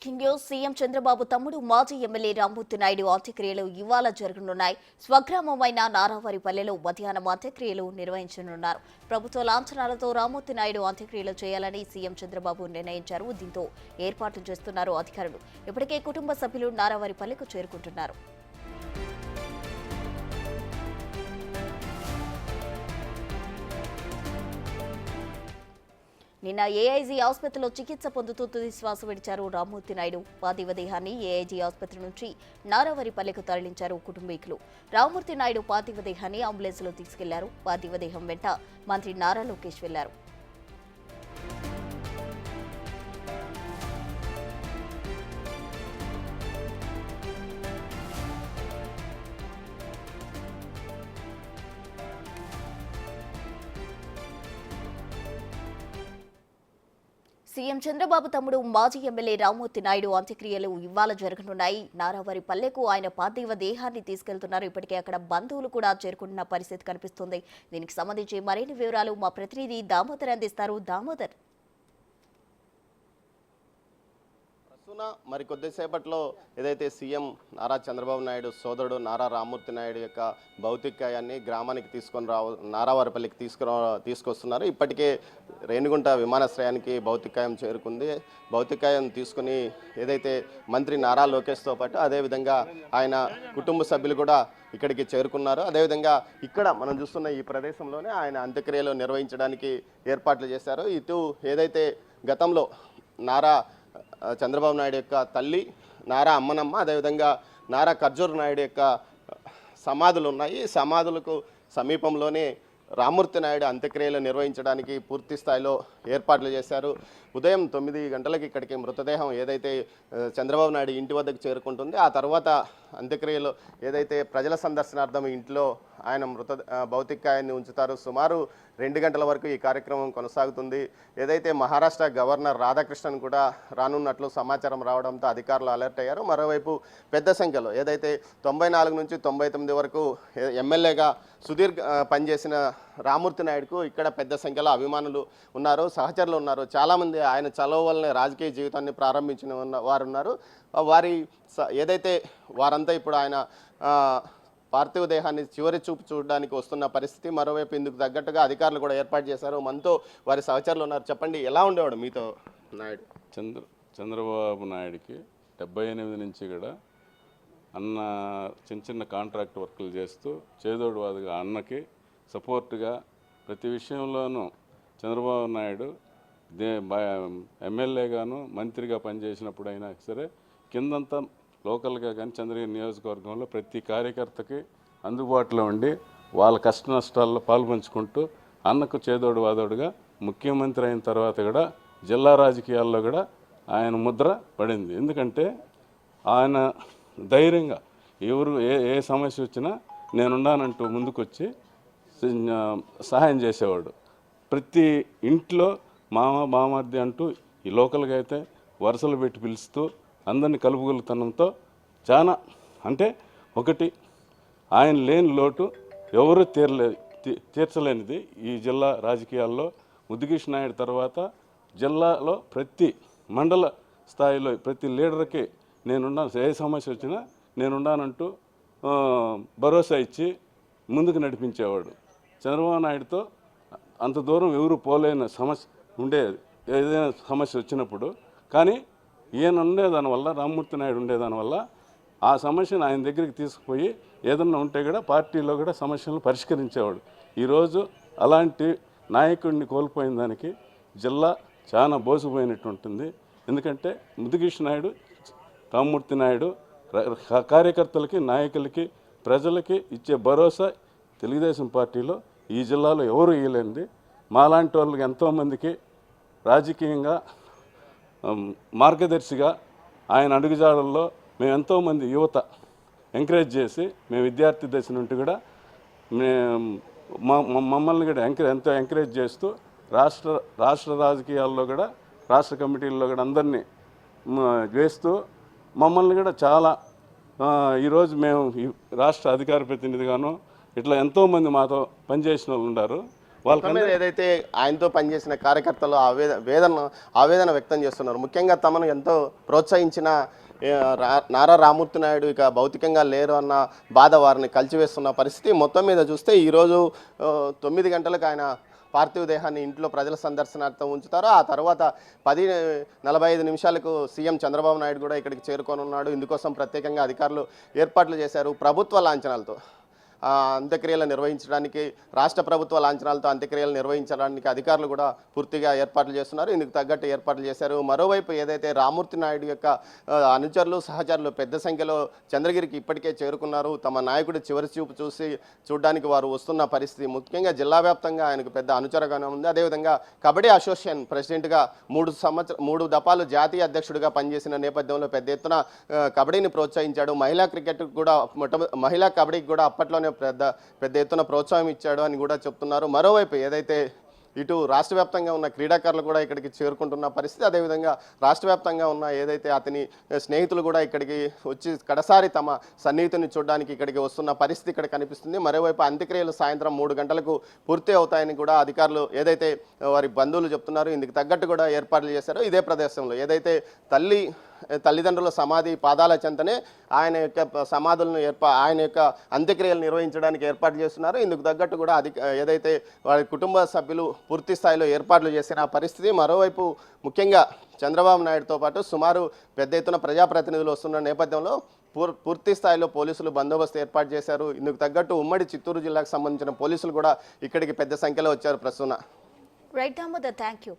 News CM Chandrababu తమ్ముడు మాజీ MLA Rammurthy Naidu అంత్యక్రియలు ఇవాళ జరగనున్నాయి. స్వగ్రామమైన నారావారిపల్లెలో మధ్యాహ్నం అంత్యక్రియలు నిర్వహించనున్నారు. ప్రభుత్వ లాంఛనాలతో రామ్మూర్తి నాయుడు అంత్యక్రియలు చేయాలని సీఎం చంద్రబాబు నిర్ణయించారు. దీంతో ఏర్పాట్లు చేస్తున్నారు అధికారులు. ఇప్పటికే కుటుంబ సభ్యులు నారావారిపల్లెకు చేరుకుంటున్నారు. నిన్న ఏఐజీ ఆసుపత్రిలో చికిత్స పొందుతూ తుది శ్వాస విడిచారు రామ్మూర్తి నాయుడు. పార్థివ దేహాన్ని ఏఐజీ ఆసుపత్రి నుంచి నారావారిపల్లెకు తరలించారు కుటుంబీకులు. రామ్మూర్తి నాయుడు పార్థివ దేహాన్ని అంబులెన్స్లో తీసుకెళ్లారు. పార్థివ దేహం వెంట మంత్రి నారా లోకేష్ వెళ్లారు. సీఎం చంద్రబాబు తమ్ముడు మాజీ ఎమ్మెల్యే రామ్మూర్తి నాయుడు అంత్యక్రియలు ఇవాళ జరగనున్నాయి. నారావారిపల్లెకు ఆయన పార్థివ దేహాన్ని తీసుకెళ్తున్నారు. ఇప్పటికే అక్కడ బంధువులు కూడా చేరుకుంటున్న పరిస్థితి కనిపిస్తుంది. దీనికి సంబంధించి మరిన్ని వివరాలు మా ప్రతినిధి దామోదర్ అందిస్తారు. దామోదర్, మరి కొద్దిసేపట్లో ఏదైతే సీఎం నారా చంద్రబాబు నాయుడు సోదరుడు నారా రామ్మూర్తి నాయుడు యొక్క భౌతికాయాన్ని గ్రామానికి నారావారిపల్లికి తీసుకొస్తున్నారు. ఇప్పటికే రేణిగుంట విమానాశ్రయానికి భౌతికాయం చేరుకుంది. భౌతికాయం తీసుకుని ఏదైతే మంత్రి నారా లోకేష్తో పాటు అదేవిధంగా ఆయన కుటుంబ సభ్యులు కూడా ఇక్కడికి చేరుకున్నారు. అదేవిధంగా ఇక్కడ మనం చూస్తున్న ఈ ప్రదేశంలోనే ఆయన అంత్యక్రియలు నిర్వహించడానికి ఏర్పాట్లు చేశారు. ఇటు ఏదైతే గతంలో నారా చంద్రబాబు నాయుడు యొక్క తల్లి నారా అమ్మనమ్మ, అదేవిధంగా నారా ఖర్జూర్ నాయుడు యొక్క సమాధులు ఉన్నాయి. ఈ సమాధులకు సమీపంలోనే రామ్మూర్తి నాయుడు అంత్యక్రియలు నిర్వహించడానికి పూర్తి స్థాయిలో ఏర్పాట్లు చేశారు. ఉదయం 9 గంటలకు ఇక్కడికి మృతదేహం ఏదైతే చంద్రబాబు నాయుడు ఇంటి వద్దకు చేరుకుంటుంది. ఆ తర్వాత అంత్యక్రియలు ఏదైతే ప్రజల సందర్శనార్థం ఇంట్లో ఆయన భౌతికాయాన్ని ఉంచుతారు. సుమారు 2 గంటల వరకు ఈ కార్యక్రమం కొనసాగుతుంది. ఏదైతే మహారాష్ట్ర గవర్నర్ రాధాకృష్ణన్ కూడా రానున్నట్లు సమాచారం రావడంతో అధికారులు అలర్ట్ అయ్యారు. మరోవైపు పెద్ద సంఖ్యలో ఏదైతే 94 నుంచి 99 వరకు ఎమ్మెల్యేగా సుదీర్ఘ పనిచేసిన రామ్మూర్తి నాయుడుకు ఇక్కడ పెద్ద సంఖ్యలో అభిమానులు ఉన్నారు, సహచరులు ఉన్నారు. చాలామంది ఆయన చలవ వల్లనే రాజకీయ జీవితాన్ని ప్రారంభించిన వారు ఉన్నారు. వారి ఏదైతే వారంతా ఇప్పుడు ఆయన పార్థివ దేహాన్ని చివరి చూపు చూడడానికి వస్తున్న పరిస్థితి. మరోవైపు ఇందుకు తగ్గట్టుగా అధికారులు కూడా ఏర్పాటు చేశారు. మనతో వారి సహచరులు ఉన్నారు. చెప్పండి, ఎలా ఉండేవాడు మీతో నాయుడు? చంద్రబాబు నాయుడికి 78 నుంచి కూడా అన్న చిన్న కాంట్రాక్ట్ వర్కులు చేస్తూ చేదోడువాదుగా అన్నకి సపోర్ట్గా ప్రతి విషయంలోనూ చంద్రబాబు నాయుడు ఎమ్మెల్యేగాను మంత్రిగా పనిచేసినప్పుడు అయినా సరే కిందంతా లోకల్గా కానీ చంద్రగిరి నియోజకవర్గంలో ప్రతి కార్యకర్తకి అందుబాటులో ఉండి వాళ్ళ కష్ట నష్టాల్లో పాల్పంచుకుంటూ అన్నకు చేదోడు వాదోడుగా ముఖ్యమంత్రి అయిన తర్వాత కూడా జిల్లా రాజకీయాల్లో కూడా ఆయన ముద్ర పడింది. ఎందుకంటే ఆయన ధైర్యంగా ఎవరు ఏ సమస్య వచ్చినా నేనున్నానంటూ ముందుకొచ్చి సహాయం చేసేవాడు. ప్రతి ఇంట్లో మామర్ది అంటూ ఈ లోకల్గా అయితే వరుసలు పెట్టి పిలుస్తూ అందరినీ కలుపుగలుతనంతో చాలా అంటే ఒకటి ఆయన లేని లోటు ఎవరూ తీర్చలేనిది ఈ జిల్లా రాజకీయాల్లో. ముద్దుకృష్ణ నాయుడు తర్వాత జిల్లాలో ప్రతి మండల స్థాయిలో ప్రతి లీడర్కి నేనున్నాను, ఏ సమస్య వచ్చినా నేనున్నానంటూ భరోసా ఇచ్చి ముందుకు నడిపించేవాడు. చంద్రబాబు నాయుడుతో అంత దూరం ఎవరు పోలేని సమస్య ఉండేది ఏదైనా సమస్య వచ్చినప్పుడు. కానీ ఈయన ఉండేదానివల్ల, రామ్మూర్తి నాయుడు ఉండేదానివల్ల ఆ సమస్యను ఆయన దగ్గరికి తీసుకుపోయి ఏదన్నా ఉంటే కూడా పార్టీలో కూడా సమస్యలను పరిష్కరించేవాడు. ఈరోజు అలాంటి నాయకుడిని కోల్పోయిన దానికి జిల్లా చాలా బోసిపోయినట్టు ఉంటుంది. ఎందుకంటే ముద్దుకృష్ణ నాయుడు, రామ్మూర్తి నాయుడు కార్యకర్తలకి, నాయకులకి, ప్రజలకి ఇచ్చే భరోసా తెలుగుదేశం పార్టీలో ఈ జిల్లాలో ఎవరు ఇవ్వలేనిది. మాలాంటి వాళ్ళకి ఎంతోమందికి రాజకీయంగా మార్గదర్శిగా ఆయన అడుగుజాడల్లో మేము ఎంతోమంది యువత ఎంకరేజ్ చేసి మేము విద్యార్థి దశ నుండి కూడా మమ్మల్ని కూడా ఎంతో ఎంకరేజ్ చేస్తూ రాష్ట్ర రాజకీయాల్లో కూడా రాష్ట్ర కమిటీల్లో కూడా అందరినీ వేస్తూ మమ్మల్ని కూడా చాలా ఈరోజు మేము రాష్ట్ర అధికార ప్రతినిధిగాను ఇట్లా ఎంతోమంది మాతో పనిచేసిన వాళ్ళు ఉన్నారు. వాళ్ళకి మీద ఏదైతే ఆయనతో పనిచేసిన కార్యకర్తలు ఆవేదన వ్యక్తం చేస్తున్నారు. ముఖ్యంగా తమను ఎంతో ప్రోత్సహించిన నారా రామూర్తి నాయుడు ఇక భౌతికంగా లేరు అన్న బాధ వారిని కలిచివేస్తున్న పరిస్థితి. మొత్తం మీద చూస్తే ఈరోజు 9 గంటలకు ఆయన పార్థివ దేహాన్ని ఇంట్లో ప్రజల సందర్శనార్థం ఉంచుతారు. ఆ తర్వాత 10:45 సీఎం చంద్రబాబు నాయుడు కూడా ఇక్కడికి చేరుకోనున్నాడు. ఇందుకోసం ప్రత్యేకంగా అధికారులు ఏర్పాట్లు చేశారు. ప్రభుత్వ లాంఛనాలతో అంత్యక్రియలు నిర్వహించడానికి, రాష్ట్ర ప్రభుత్వ లాంఛనాలతో అంత్యక్రియలు నిర్వహించడానికి అధికారులు కూడా పూర్తిగా ఏర్పాట్లు చేస్తున్నారు. ఇందుకు తగ్గట్టు ఏర్పాట్లు చేశారు. మరోవైపు ఏదైతే రామూర్తి నాయుడు యొక్క అనుచరులు, సహచరులు పెద్ద సంఖ్యలో చంద్రగిరికి ఇప్పటికే చేరుకున్నారు. తమ నాయకుడి చివరి చూపు చూడడానికి వారు వస్తున్న పరిస్థితి. ముఖ్యంగా జిల్లా వ్యాప్తంగా ఆయనకు పెద్ద అనుచరగానే ఉంది. అదేవిధంగా కబడ్డీ అసోసియేషన్ ప్రెసిడెంట్గా 3 దఫాలు జాతీయ అధ్యక్షుడిగా పనిచేసిన నేపథ్యంలో పెద్ద ఎత్తున కబడ్డీని ప్రోత్సహించాడు. మహిళా కబడ్డీకి కూడా అప్పట్లోనే పెద్ద ఎత్తున ప్రోత్సాహం ఇచ్చాడు అని కూడా చెప్తున్నారు. మరోవైపు ఏదైతే ఇటు రాష్ట్ర వ్యాప్తంగా ఉన్న క్రీడాకారులు కూడా ఇక్కడికి చేరుకుంటున్న పరిస్థితి. అదేవిధంగా రాష్ట్ర వ్యాప్తంగా ఉన్న ఏదైతే అతని స్నేహితులు కూడా ఇక్కడికి వచ్చి కడసారి తమ సన్నిహితుని చూడడానికి ఇక్కడికి వస్తున్న పరిస్థితి ఇక్కడ కనిపిస్తుంది. మరోవైపు అంత్యక్రియలు సాయంత్రం 3 గంటలకు పూర్తి అవుతాయని కూడా అధికారులు ఏదైతే వారి బంధువులు చెప్తున్నారు. ఇందుకు తగ్గట్టు కూడా ఏర్పాట్లు చేశారు. ఇదే ప్రదేశంలో ఏదైతే తల్లిదండ్రుల సమాధి పాదాల చెంతనే ఆయన యొక్క సమాధులను ఆయన యొక్క అంత్యక్రియలు నిర్వహించడానికి ఏర్పాటు చేస్తున్నారు. ఇందుకు తగ్గట్టు కూడా ఏదైతే వారి కుటుంబ సభ్యులు పూర్తి స్థాయిలో ఏర్పాట్లు చేసిన పరిస్థితి. మరోవైపు ముఖ్యంగా చంద్రబాబు నాయుడుతో పాటు సుమారు పెద్ద ఎత్తున ప్రజాప్రతినిధులు వస్తున్న నేపథ్యంలో పూర్తి స్థాయిలో పోలీసులు బందోబస్తు ఏర్పాటు చేశారు. ఇందుకు తగ్గట్టు ఉమ్మడి చిత్తూరు జిల్లాకు సంబంధించిన పోలీసులు కూడా ఇక్కడికి పెద్ద సంఖ్యలో వచ్చారు. ప్రస్తుతం రైట్ దామోదర్, థ్యాంక్ యూ.